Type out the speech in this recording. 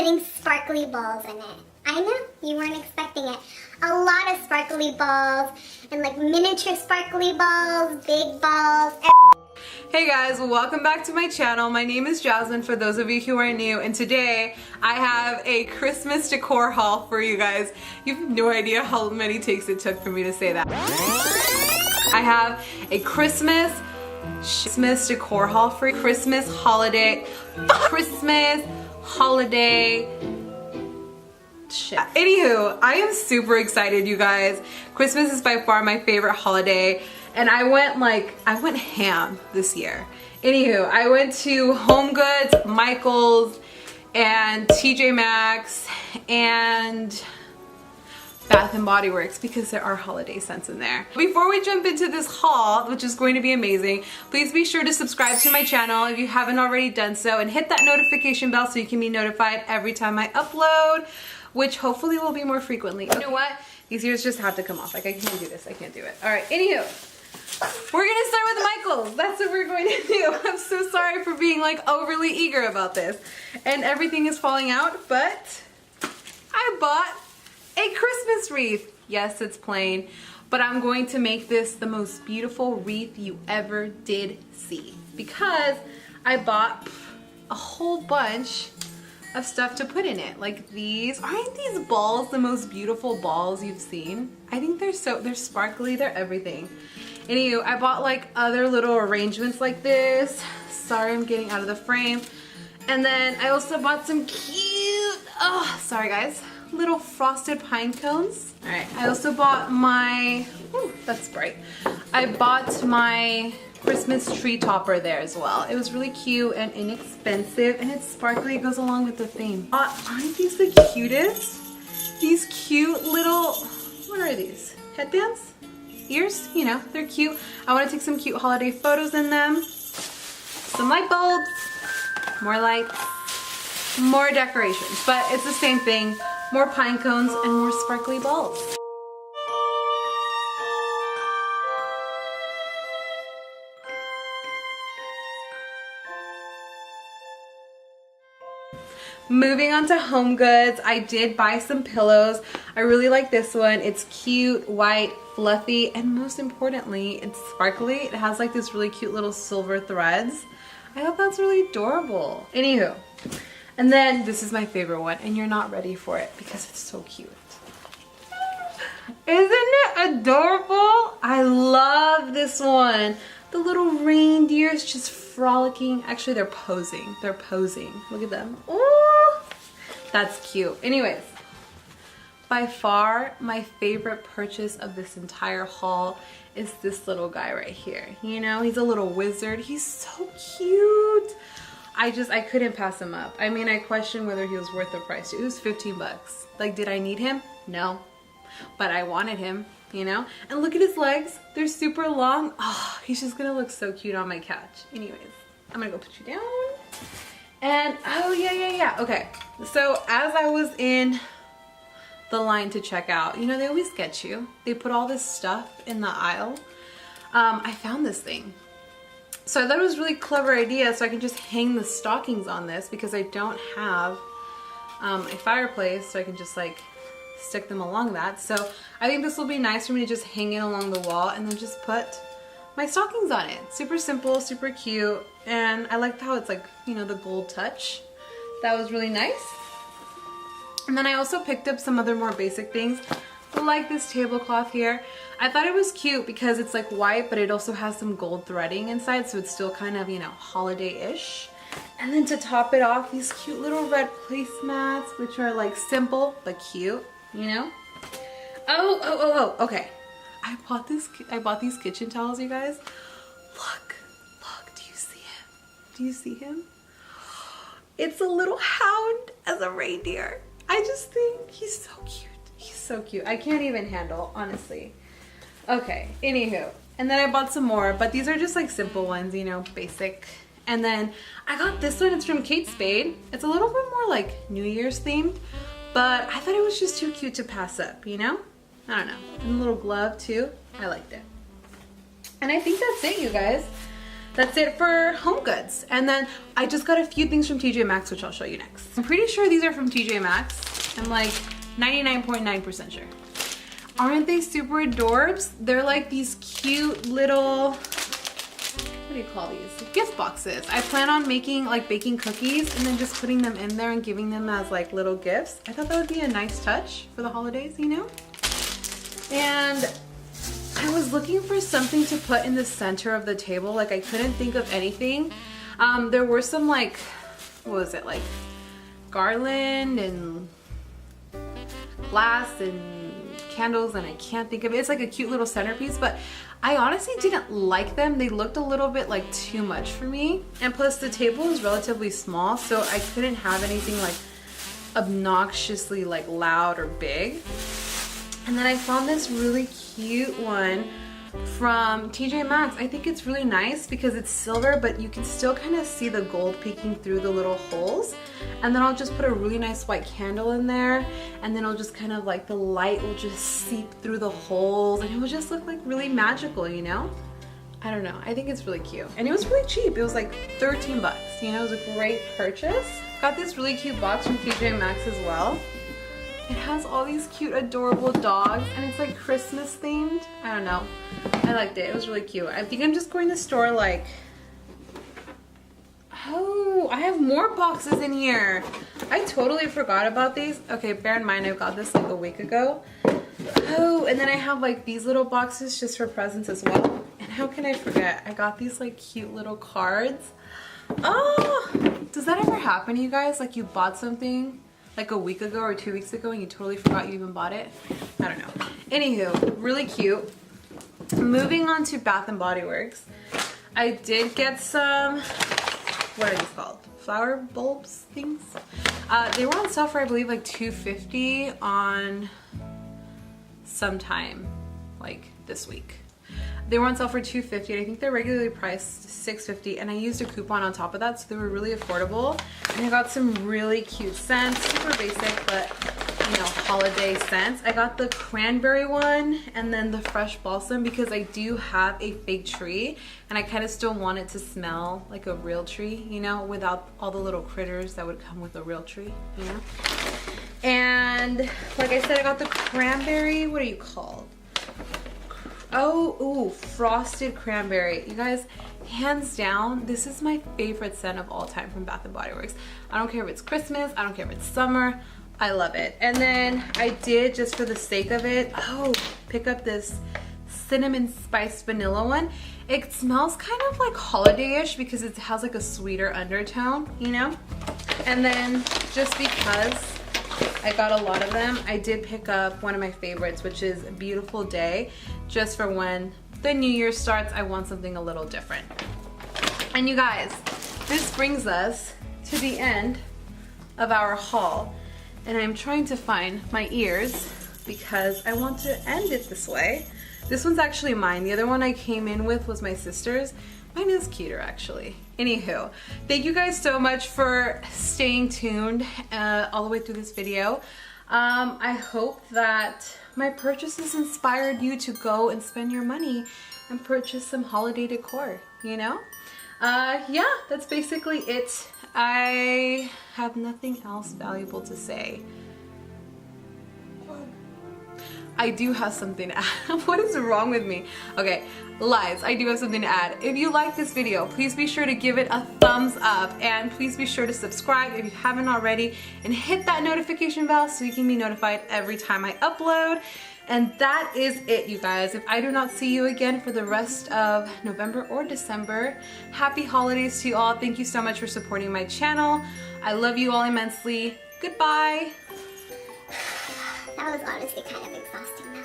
putting sparkly balls in it. I know, you weren't expecting it. A lot of sparkly balls, and like miniature sparkly balls, big balls. Hey guys, welcome back to my channel. My name is Jasmine for those of you who are new, and today I have a Christmas decor haul for you guys. You have no idea how many takes it took for me to say that. I have a Christmas decor haul for you. Christmas holiday shit. Anywho, I am super excited, you guys. Christmas is by far my favorite holiday, and I went ham this year. Anywho, I went to HomeGoods, Michael's, and TJ Maxx, and Bath and Body Works because there are holiday scents in there. Before we jump into this haul, which is going to be amazing, please be sure to subscribe to my channel if you haven't already done so, and hit that notification bell so you can be notified every time I upload, which hopefully will be more frequently. You know what? These ears just have to come off. Like, I can't do this. I can't do it. All right, anywho, we're gonna start with Michael's. That's what we're going to do. I'm so sorry for being like overly eager about this. And everything is falling out, but I bought a Christmas wreath. Yes, it's plain, but I'm going to make this the most beautiful wreath you ever did see, because I bought a whole bunch of stuff to put in it. Like these. Aren't these balls the most beautiful balls you've seen? I think they're sparkly, they're everything. Anywho, I bought like other little arrangements like this. Sorry, I'm getting out of the frame. And then I also bought some cute, sorry guys, little frosted pine cones. All right, I also bought my, that's bright. I bought my Christmas tree topper there as well. It was really cute and inexpensive, and it's sparkly. It goes along with the theme. Aren't these the cutest? These cute little, what are these? Headbands? Ears? You know, they're cute. I want to take some cute holiday photos in them. Some light bulbs, more lights, more decorations, but it's the same thing. More pine cones and more sparkly balls. Moving on to HomeGoods, I did buy some pillows. I really like this one. It's cute, white, fluffy, and most importantly, it's sparkly. It has like this really cute little silver threads. I thought that's really adorable. Anywho, and then this is my favorite one, and you're not ready for it because it's so cute. Isn't it adorable? I love this one. The little reindeers just frolicking. Actually, they're posing. They're posing. Look at them. Ooh, that's cute. Anyways, by far my favorite purchase of this entire haul is this little guy right here. You know, he's a little wizard. He's so cute. I couldn't pass him up. I mean, I questioned whether he was worth the price. It was 15 bucks. Like, did I need him? No. But I wanted him, you know? And look at his legs. They're super long. Oh, he's just gonna look so cute on my couch. Anyways, I'm gonna go put you down. And, oh, yeah. Okay, so as I was in the line to check out, you know, they always get you. They put all this stuff in the aisle. I found this thing. So I thought it was a really clever idea, so I can just hang the stockings on this because I don't have a fireplace, so I can just like stick them along that. So I think this will be nice for me to just hang it along the wall and then just put my stockings on it. Super simple, super cute, and I liked how it's like, you know, the gold touch. That was really nice. And then I also picked up some other more basic things, like this tablecloth here. I thought it was cute because it's like white, but it also has some gold threading inside, so it's still kind of, you know, holiday-ish. And then to top it off, these cute little red placemats, which are like simple but cute, you know? Oh, okay. I bought these kitchen towels, you guys. Look, do you see him? Do you see him? It's a little hound as a reindeer. I just think he's so cute. He's so cute. I can't even handle, honestly. Okay, anywho. And then I bought some more, but these are just like simple ones, you know, basic. And then I got this one. It's from Kate Spade. It's a little bit more like New Year's themed, but I thought it was just too cute to pass up, you know? I don't know. And a little glove too. I liked it. And I think that's it, you guys. that's it for HomeGoods. And then I just got a few things from TJ Maxx, which I'll show you next. I'm pretty sure these are from TJ Maxx. I'm like 99.9% sure. Aren't they super adorbs? They're like these cute little, what do you call these? Gift boxes. I plan on making like baking cookies and then just putting them in there and giving them as like little gifts. I thought that would be a nice touch for the holidays, you know? And I was looking for something to put in the center of the table. Like I couldn't think of anything. There were some like, what was it? Like garland and glass and candles, and I can't think of it. It's like a cute little centerpiece, but I honestly didn't like them. They looked a little bit like too much for me. And plus the table is relatively small, so I couldn't have anything like obnoxiously like loud or big. And then I found this really cute one from TJ Maxx. I think it's really nice because it's silver, but you can still kind of see the gold peeking through the little holes. And then I'll just put a really nice white candle in there, and then it'll just kind of like the light will just seep through the holes, and it will just look like really magical, you know? I don't know, I think it's really cute. And it was really cheap. It was like 13 bucks, you know? It was a great purchase. Got this really cute box from TJ Maxx as well. It has all these cute, adorable dogs, and it's like Christmas themed. I don't know. I liked it. It was really cute. I think I'm just going to store like... Oh, I have more boxes in here. I totally forgot about these. Okay, bear in mind I got this like a week ago. Oh, and then I have like these little boxes just for presents as well. And how can I forget? I got these like cute little cards. Oh, does that ever happen to you guys? Like you bought something like a week ago or 2 weeks ago and you totally forgot you even bought it? I don't know. Anywho, really cute. Moving on to Bath & Body Works. I did get some, what are these called? Flower bulbs things? They were on sale for I believe like $2.50 on sometime like this week. They were on sale for $2.50 and I think they're regularly priced $6.50, and I used a coupon on top of that, so they were really affordable. And I got some really cute scents, super basic, but you know, holiday scents. I got the cranberry one and then the fresh balsam because I do have a fake tree and I kind of still want it to smell like a real tree, you know, without all the little critters that would come with a real tree, you know. And like I said, I got the cranberry, what are you called? Oh, ooh, frosted cranberry. You guys, hands down, this is my favorite scent of all time from Bath & Body Works. I don't care if it's Christmas, I don't care if it's summer, I love it. And then I did, just for the sake of it, pick up this cinnamon spiced vanilla one. It smells kind of like holiday-ish because it has like a sweeter undertone, you know? And then just because I got a lot of them, I did pick up one of my favorites, which is Beautiful Day, just for when the new year starts, I want something a little different. And you guys, this brings us to the end of our haul. And I'm trying to find my ears because I want to end it this way. This one's actually mine. The other one I came in with was my sister's. Mine is cuter actually. Anywho, thank you guys so much for staying tuned all the way through this video. I hope that my purchases inspired you to go and spend your money and purchase some holiday decor, you know? Yeah, that's basically it. I have nothing else valuable to say. I do have something to add. What is wrong with me? Okay, lies, I do have something to add. If you like this video, please be sure to give it a thumbs up, and please be sure to subscribe if you haven't already, and hit that notification bell so you can be notified every time I upload. And that is it, you guys. If I do not see you again for the rest of November or December, happy holidays to you all. Thank you so much for supporting my channel. I love you all immensely. Goodbye. That was honestly kind of exhausting though.